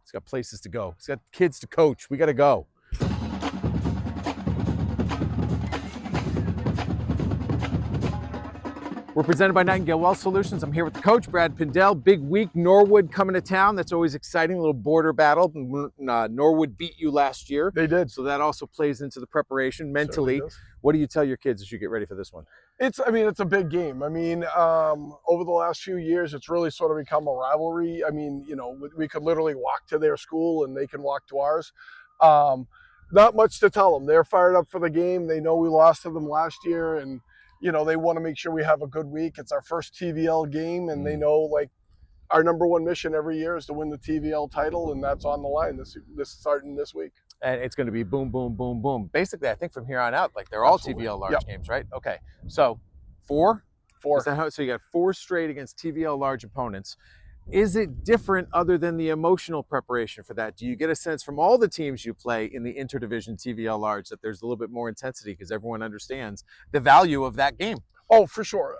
He's got places to go. He's got kids to coach. We got to go. We're presented by Nightingale Wealth Solutions. I'm here with the coach, Brad Pindel. Big week, Norwood coming to town. That's always exciting, a little border battle. Norwood beat you last year. They did. So that also plays into the preparation mentally. What do you tell your kids as you get ready for this one? It's a big game. Over the last few years, it's really sort of become a rivalry. We could literally walk to their school and they can walk to ours. Not much to tell them. They're fired up for the game. They know we lost to them last year, and they want to make sure we have a good week. It's our first TVL game, and they know our number one mission every year is to win the TVL title, and that's on the line this starting this week. And it's going to be boom, boom, boom, boom. Basically, I think from here on out, they're all Absolutely. TVL large games, right? Okay, so four? Four. Is that how, so you got 4 straight against TVL large opponents. Is it different other than the emotional preparation for that? Do you get a sense from all the teams you play in the interdivision TVL large that there's a little bit more intensity because everyone understands the value of that game? Oh, for sure.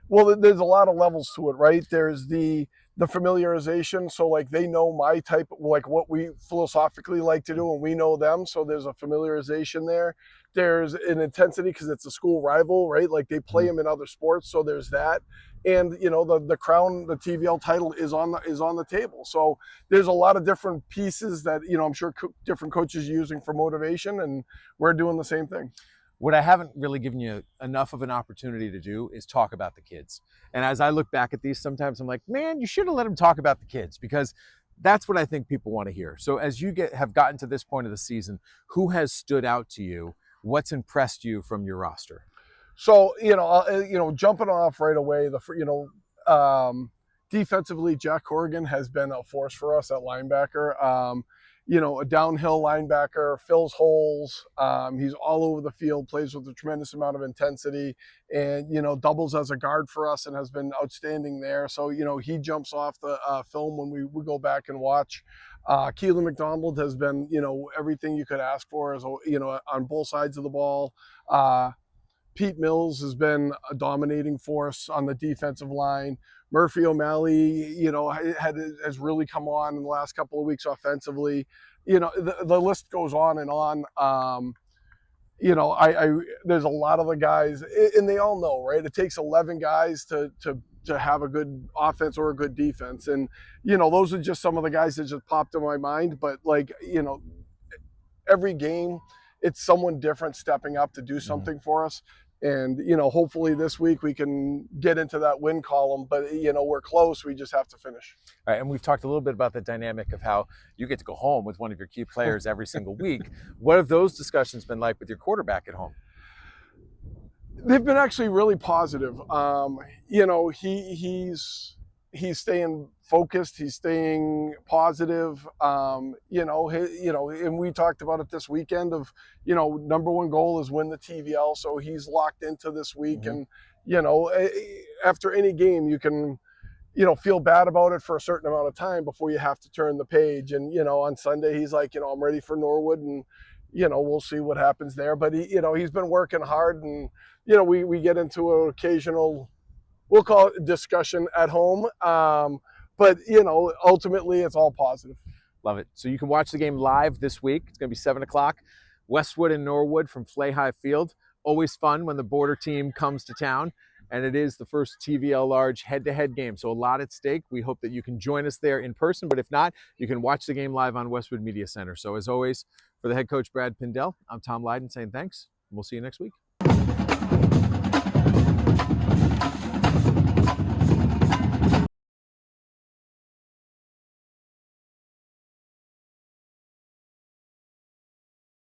Well, there's a lot of levels to it, right? There's the familiarization. So they know my type, what we philosophically like to do, and we know them. So there's a familiarization there. There's an intensity because it's a school rival, right? They play them in other sports. So there's that. And the crown, the TVL title is on the table. So there's a lot of different pieces that I'm sure different coaches are using for motivation, and we're doing the same thing. What I haven't really given you enough of an opportunity to do is talk about the kids. And as I look back at these, sometimes I'm like, man, you should have let them talk about the kids, because that's what I think people want to hear. So as you have gotten to this point of the season, who has stood out to you? What's impressed you from your roster? So, jumping off right away, defensively, Jack Corrigan has been a force for us at linebacker. A downhill linebacker, fills holes. He's all over the field, plays with a tremendous amount of intensity, and, doubles as a guard for us and has been outstanding there. So, he jumps off the film when we go back and watch. Keelan McDonald has been, everything you could ask for, as on both sides of the ball. Pete Mills has been a dominating force on the defensive line. Murphy O'Malley, has really come on in the last couple of weeks offensively. The list goes on and on. There's a lot of the guys, and they all know, right? It takes 11 guys to have a good offense or a good defense. And, those are just some of the guys that just popped in my mind. But every game, it's someone different stepping up to do something for us. And, hopefully this week we can get into that win column, but, we're close. We just have to finish. All right, and we've talked a little bit about the dynamic of how you get to go home with one of your key players every single week. What have those discussions been like with your quarterback at home? They've been actually really positive. He's staying focused. He's staying positive. And we talked about it this weekend of, number one goal is win the TVL. So he's locked into this week. And, after any game, you can, feel bad about it for a certain amount of time before you have to turn the page. And, on Sunday, he's like, I'm ready for Norwood, and, we'll see what happens there. But he's been working hard, and, we get into an occasional, we'll call it discussion at home. But, ultimately it's all positive. Love it. So you can watch the game live this week. It's going to be 7 o'clock. Westwood and Norwood from Flahi Field. Always fun when the border team comes to town. And it is the first TVL large head-to-head game. So a lot at stake. We hope that you can join us there in person. But if not, you can watch the game live on Westwood Media Center. So as always, for the head coach, Brad Pindel, I'm Tom Lydon saying thanks. And we'll see you next week.